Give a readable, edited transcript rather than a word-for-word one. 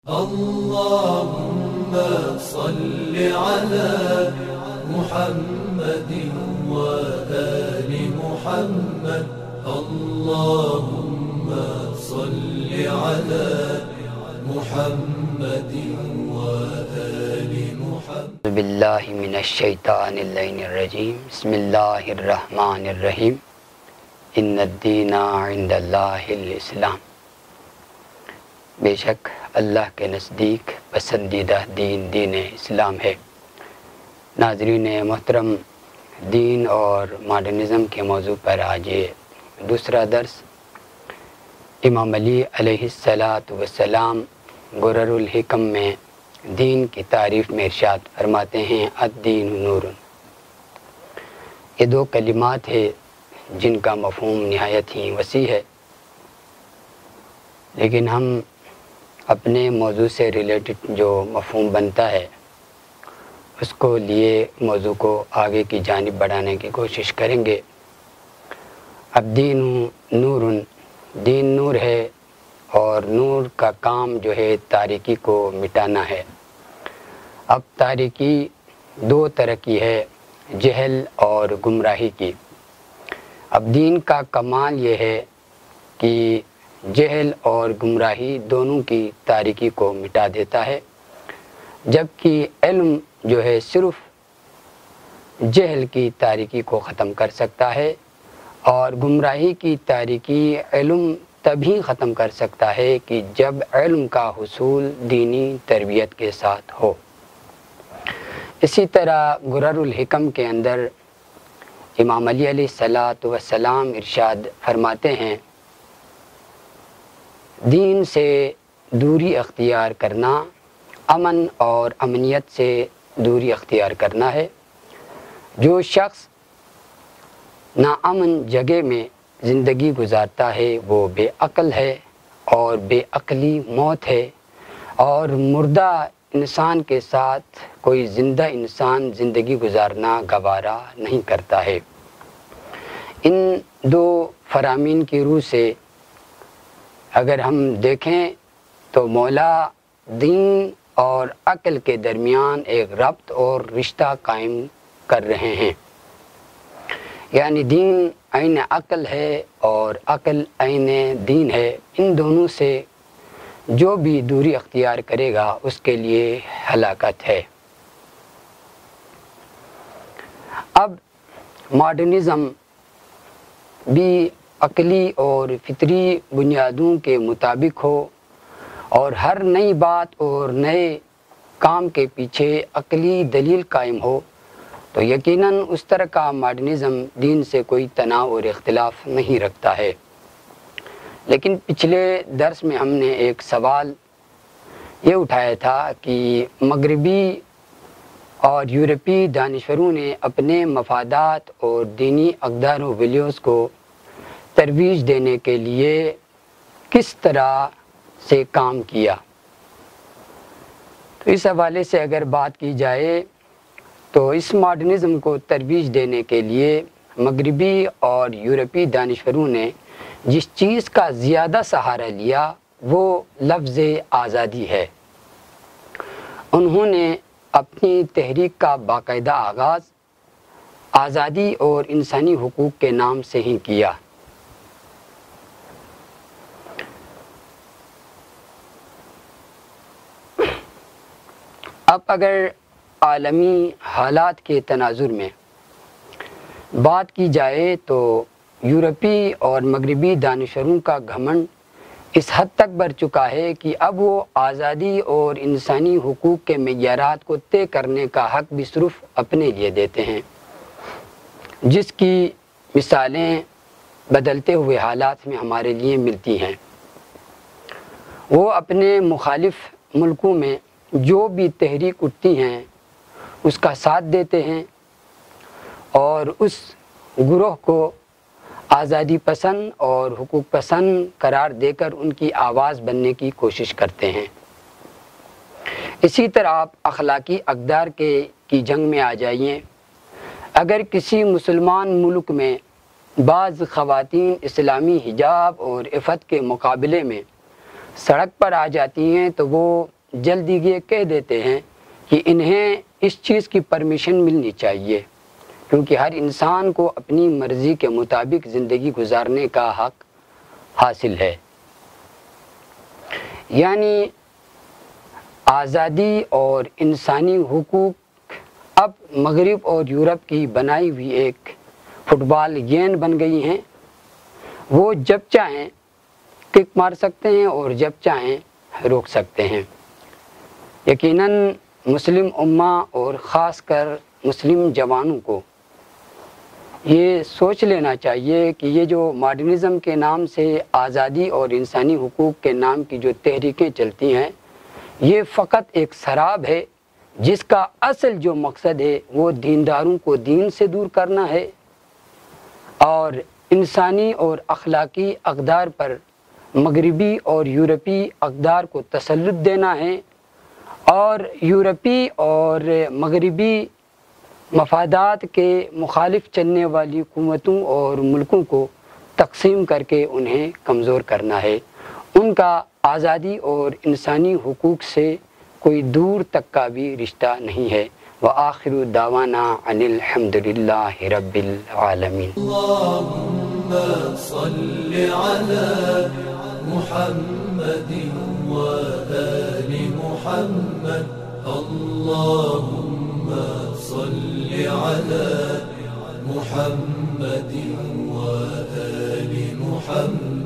اللهم صل على محمد وآل محمد. اللهم صل على محمد وآل محمد. باللہ من الشیطان اللعین الرجیم. بسم اللہ الرحمن الرحیم. ان الدین عند اللہ الاسلام. بے شک اللہ کے نزدیک پسندیدہ دین دین اسلام ہے. ناظرین محترم، دین اور ماڈرنزم کے موضوع پر آج یہ دوسرا درس امام علی علیہ السلام غرر الحکم میں دین کی تعریف میں ارشاد فرماتے ہیں الدین نور. یہ دو کلمات ہیں جن کا مفہوم نہایت ہی وسیع ہے، لیکن ہم اپنے موضوع سے ریلیٹڈ جو مفہوم بنتا ہے اس کو لیے موضوع کو آگے کی جانب بڑھانے کی کوشش کریں گے. اب دین نور، دین نور ہے اور نور کا کام جو ہے تاریکی کو مٹانا ہے. اب تاریکی دو طرح کی ہے، جہل اور گمراہی کی. اب دین کا کمال یہ ہے کہ جہل اور گمراہی دونوں کی تاریکی کو مٹا دیتا ہے، جبکہ علم جو ہے صرف جہل کی تاریکی کو ختم کر سکتا ہے، اور گمراہی کی تاریکی علم تبھی ختم کر سکتا ہے کہ جب علم کا حصول دینی تربیت کے ساتھ ہو. اسی طرح غرر الحکم کے اندر امام علی علیہ السلام ارشاد فرماتے ہیں دین سے دوری اختیار کرنا امن اور امنیت سے دوری اختیار کرنا ہے. جو شخص ناامن جگہ میں زندگی گزارتا ہے وہ بے عقل ہے، اور بے عقلی موت ہے، اور مردہ انسان کے ساتھ کوئی زندہ انسان زندگی گزارنا گوارا نہیں کرتا ہے. ان دو فرامین کی روح سے اگر ہم دیکھیں تو مولا دین اور عقل کے درمیان ایک ربط اور رشتہ قائم کر رہے ہیں. یعنی دین عین عقل ہے اور عقل عین دین ہے. ان دونوں سے جو بھی دوری اختیار کرے گا اس کے لیے ہلاکت ہے. اب ماڈرنزم بھی عقلی اور فطری بنیادوں کے مطابق ہو اور ہر نئی بات اور نئے کام کے پیچھے عقلی دلیل قائم ہو تو یقیناً اس طرح کا ماڈرنزم دین سے کوئی تناؤ اور اختلاف نہیں رکھتا ہے. لیکن پچھلے درس میں ہم نے ایک سوال یہ اٹھایا تھا کہ مغربی اور یورپی دانشوروں نے اپنے مفادات اور دینی اقدار و ویلیوز کو ترویج دینے کے لیے کس طرح سے کام کیا. تو اس حوالے سے اگر بات کی جائے تو اس ماڈرنزم کو ترویج دینے کے لیے مغربی اور یورپی دانشوروں نے جس چیز کا زیادہ سہارا لیا وہ لفظ آزادی ہے. انہوں نے اپنی تحریک کا باقاعدہ آغاز آزادی اور انسانی حقوق کے نام سے ہی کیا. اب اگر عالمی حالات کے تناظر میں بات کی جائے تو یورپی اور مغربی دانشوروں کا گھمنڈ اس حد تک بڑھ چکا ہے کہ اب وہ آزادی اور انسانی حقوق کے معیارات کو طے کرنے کا حق بھی صرف اپنے لیے دیتے ہیں، جس کی مثالیں بدلتے ہوئے حالات میں ہمارے لیے ملتی ہیں. وہ اپنے مخالف ملکوں میں جو بھی تحریک اٹھتی ہیں اس کا ساتھ دیتے ہیں اور اس گروہ کو آزادی پسند اور حقوق پسند قرار دے کر ان کی آواز بننے کی کوشش کرتے ہیں. اسی طرح آپ اخلاقی اقدار کی جنگ میں آ جائیے. اگر کسی مسلمان ملک میں بعض خواتین اسلامی حجاب اور عفت کے مقابلے میں سڑک پر آ جاتی ہیں تو وہ جلدی یہ کہہ دیتے ہیں کہ انہیں اس چیز کی پرمیشن ملنی چاہیے، کیونکہ ہر انسان کو اپنی مرضی کے مطابق زندگی گزارنے کا حق حاصل ہے۔ یعنی آزادی اور انسانی حقوق اب مغرب اور یورپ کی بنائی ہوئی ایک فٹ بال گیند بن گئی ہیں۔ وہ جب چاہیں کک مار سکتے ہیں اور جب چاہیں روک سکتے ہیں۔ یقیناً مسلم امہ اور خاص کر مسلم جوانوں کو یہ سوچ لینا چاہیے کہ یہ جو ماڈرنزم کے نام سے آزادی اور انسانی حقوق کے نام کی جو تحریکیں چلتی ہیں، یہ فقط ایک سراب ہے جس کا اصل جو مقصد ہے وہ دینداروں کو دین سے دور کرنا ہے اور انسانی اور اخلاقی اقدار پر مغربی اور یورپی اقدار کو تسلط دینا ہے، اور یورپی اور مغربی مفادات کے مخالف چلنے والی حکومتوں اور ملکوں کو تقسیم کر کے انہیں کمزور کرنا ہے۔ ان کا آزادی اور انسانی حقوق سے کوئی دور تک کا بھی رشتہ نہیں ہے۔ وآخر دعوانا ان الحمد للہ رب العالمین۔ اللهم صل على محمد وآل محمد اللهم صل على محمد وآل محمد